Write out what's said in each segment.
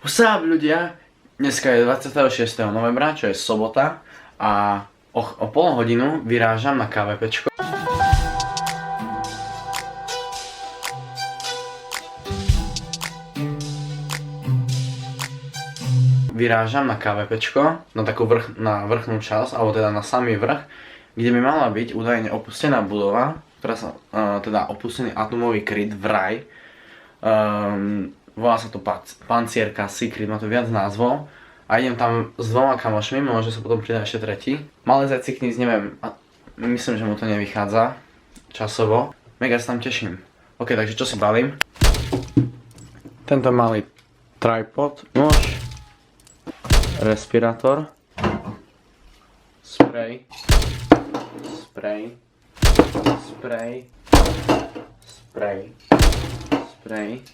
What's up, ľudia? Dneska je 26. novembra, čo je sobota a o pol hodinu vyrážam na KVPčko. Vyrážam na KVPčko, na takú na vrchnú časť, alebo teda na samý vrch, kde by mala byť údajne opustená budova, ktorá sa, teda opustený atomový kryt vraj. Volá sa to pancierka, secret, má to viac názvov. A idem tam s dvoma kamošmi, možno sa potom pridá ešte tretí. Malé zacikníc, neviem, myslím, že mu to nevychádza časovo. Mega sa tam teším. Ok, takže čo si balím? Tento malý tripod, nôž, respirátor, sprej, sprej, sprej, sprej, sprej.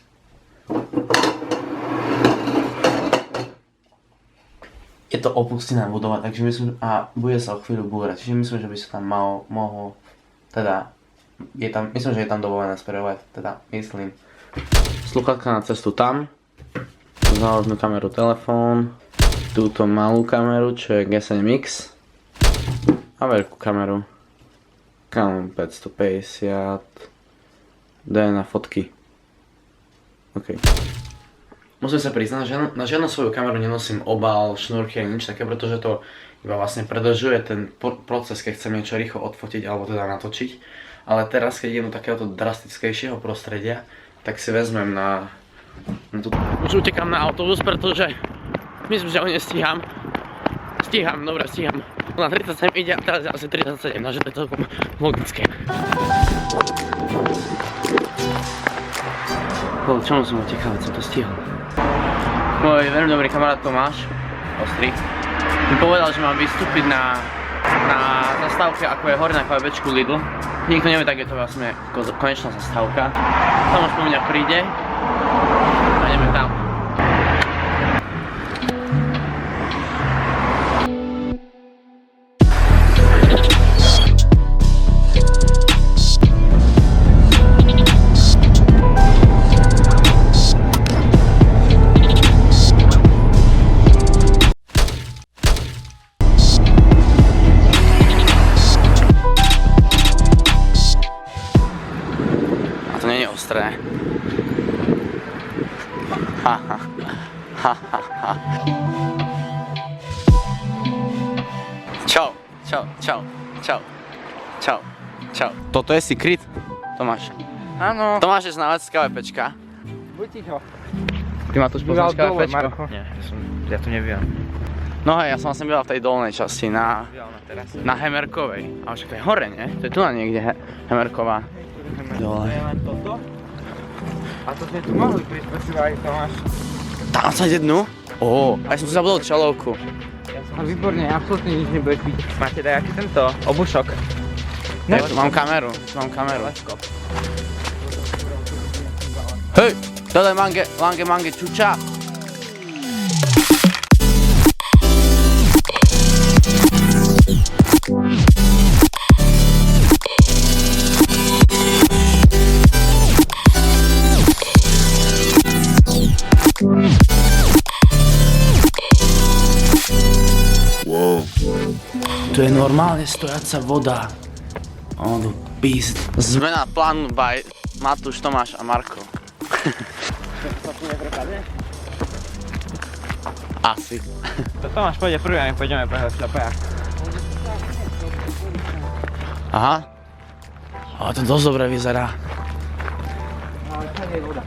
Je to opustená budova, takže myslím, a bude sa o chvíľu búrať, čiže myslím, že by sa tam mohol, teda, myslím, že je tam dovolené sprerovať, teda, myslím. Sluchátka na cestu tam, záložnú kameru telefón, túto malú kameru, čo je G7X a veľkú kameru Canon 550 D na fotky. OK. Musím sa priznať, že na žiadnu svoju kameru nenosím obal, šnúrky ani nič také, pretože to iba vlastne predĺžuje ten proces, keď chcem niečo rýchlo odfotiť alebo teda natočiť. Ale teraz, keď idem do takéhoto drastickejšieho prostredia, tak si vezmem na tú... Už utekám na autobus, pretože myslím, že ho nestíham. Stíham, dobre, stíham. Na 37 ide a teraz asi 37, takže to je celkom logické. Čomu som utekal, som to stihol. Môj veľmi dobrý kamarát Tomáš, Ostrý, mi povedal, že mám vystúpiť na zastávke, ako je hore na KVPčku Lidl. Nikto nevie, tak je to vlastne konečná zastávka. Tomáš po mňa príde a ideme tam. To nie je ostré. Ha ha ha ha ha. Čau, čau, čau, čau, čau, čau. Toto je secret, Tomáš. Áno. Tomáš je znalec z KVPčka. Buď ticho. Ty ma tu už poznáš KVPčko? Nie, ja tu nebývam. No hej, ja som vlastne býval v tej dolnej časti na Hemerkovej. Ale však to je hore, nie? To je tu na niekde Hemerková. Dole. A to sme tu mohli prísť, počúvaj, Tomáš. Tam sa ide dnu? Aj som tu zabudol čelovku. A výborne, absolútne nič nebudeš piť. Máte dajaký tento obušok? Ja tu mám kameru, Hej, dodaj mange čuča. Tu je normálne stojaca voda. Oh, písd. Zmena plánu by Matúš, Tomáš a Marko. Asi. To Tomáš pôjde prvý a my pôjdeme po šľapajách. Aha. Ale to dosť dobre vyzerá. Ale tady je voda.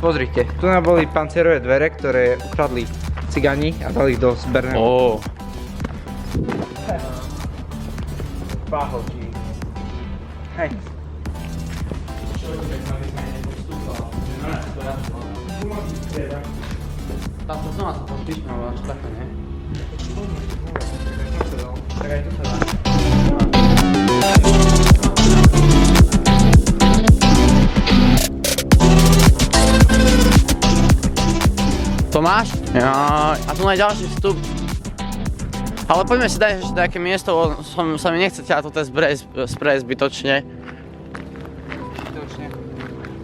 Pozrite, tu nám boli pancierové dvere, ktoré ukradli cigani a dali ich do zberného. Páhovčí. Hej. Táto znova sa pospíšme, ale čo také, ne? Tak aj tu sa dá. Tomáš? Jaj, a tu má ďalší vstup. Ale poďme si dať ešte také miesto, sa mi nechce ťa toto sprejsť zbytočne. Zbytočne.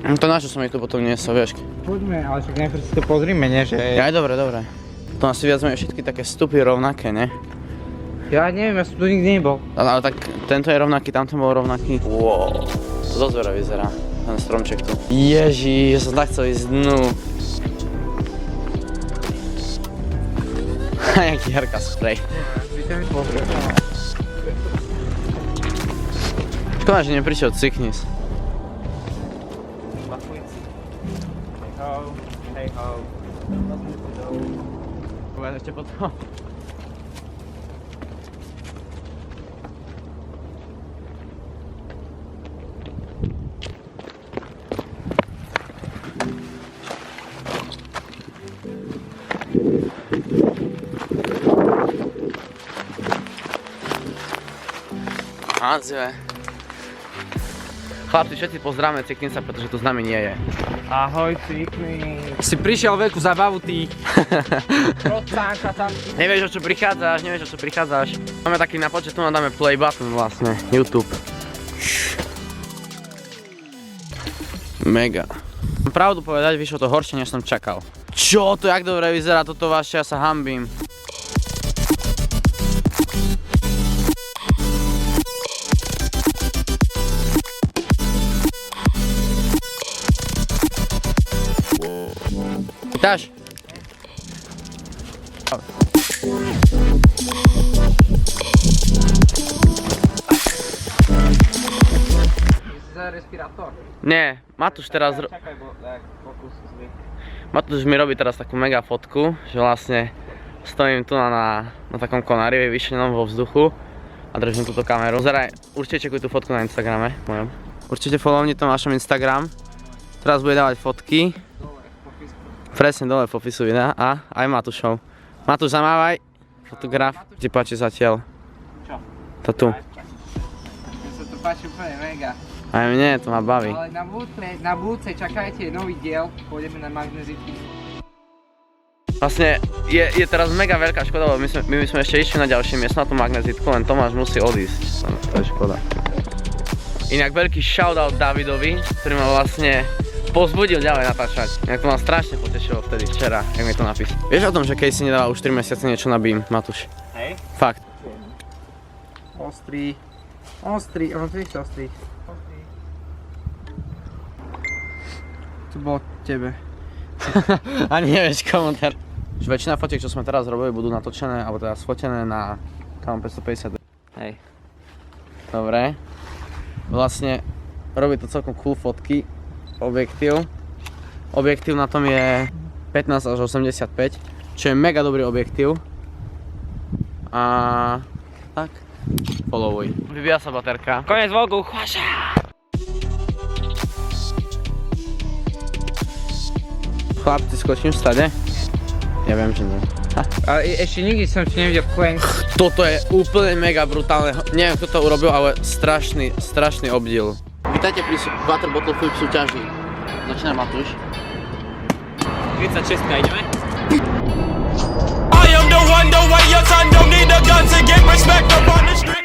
To na čo som ich tu potom niesol, vieš? Poďme, ale však najprv si to pozrime, nie? Že... Ja, dobre. To asi viac menej všetky také stupy rovnaké, ne? Ja neviem, ja som tu nikdy nebol. Ale tak tento je rovnaký, tamto bol rovnaký. Wow, to dosť veľa vyzerá, ten stromček tu. Ježi, ja som tak chcel ísť dnu. Jaký herka sprej. Škoda, že neprišiel Cyknis. Hej ho. Povedz ešte potom. Ázve. Chlapci, všetci pozdravme Cyknisa, pretože tu s nami nie je. Ahoj, Cyknis. Si prišiel veľkú zabavu, ty. Procánka tam. Nevieš, o čo prichádzaš. Máme taký na počet, tu nám dáme play button vlastne, YouTube. Mega. Pravdu povedať, vyšlo to horšie, než som čakal. Čo to, jak dobre vyzerá toto vaše, ja sa hanbím. Vítáš? Za respirátor. Nie, Matúš teraz... Čakaj, fokus zvyk. Matúš mi robí teraz takú mega fotku, že vlastne stojím tu na takom konári vyšenom vo vzduchu a držím túto kameru. Zeraj, určite čekuj tú fotku na Instagrame mojom. Určite followni to na našom Instagram. Teraz bude dávať fotky. Presne dole v popisu videa a aj Matúšov. Matúš, zamávaj. Fotograf. Ti páči zatiaľ? Čo? To tu. Mne sa to páči úplne mega. Aj mne, to ma baví. Ale na budúce čakajte nový diel, pôjdeme na magnezitky. Vlastne je teraz mega veľká škoda, lebo my by sme ešte išli na ďalšie miesto na tú magnezitku, len Tomáš musí odísť. To je škoda. Inak veľký shoutout Davidovi, ktorý ma vlastne pozbudil ďalej natáčať. Inak to ma strašne potešilo vtedy včera, jak mi to napísal. Vieš o tom, že Casey nedáva už 3 mesiace niečo na Beam, Matúš? Hej? Fakt. Ostrý, ono to je ostrý. To bolo tebe. Ani nevieš komentár. Väčšina fotiek, čo sme teraz robili, budú natočené, alebo teda sfotené na Canon 550. Hej. Dobre. Vlastne robí to celkom cool fotky. Objektív. Objektív na tom je 15 až 85, čo je mega dobrý objektív. A tak, followuj. Vybíja sa baterka. Konec vlogu, chváša! Chlapci, skočím v stade? Ja viem, že nie. Ale ešte nikdy som ti nevidel plank. Toto je úplne mega brutálne. Neviem, kto to urobil, ale strašný obdiel. Vítajte pri Water Bottle Flip súťaži. Začína Matúš. 36 ideme? I am the one, the way your son don't need a gun to get respect up on the street.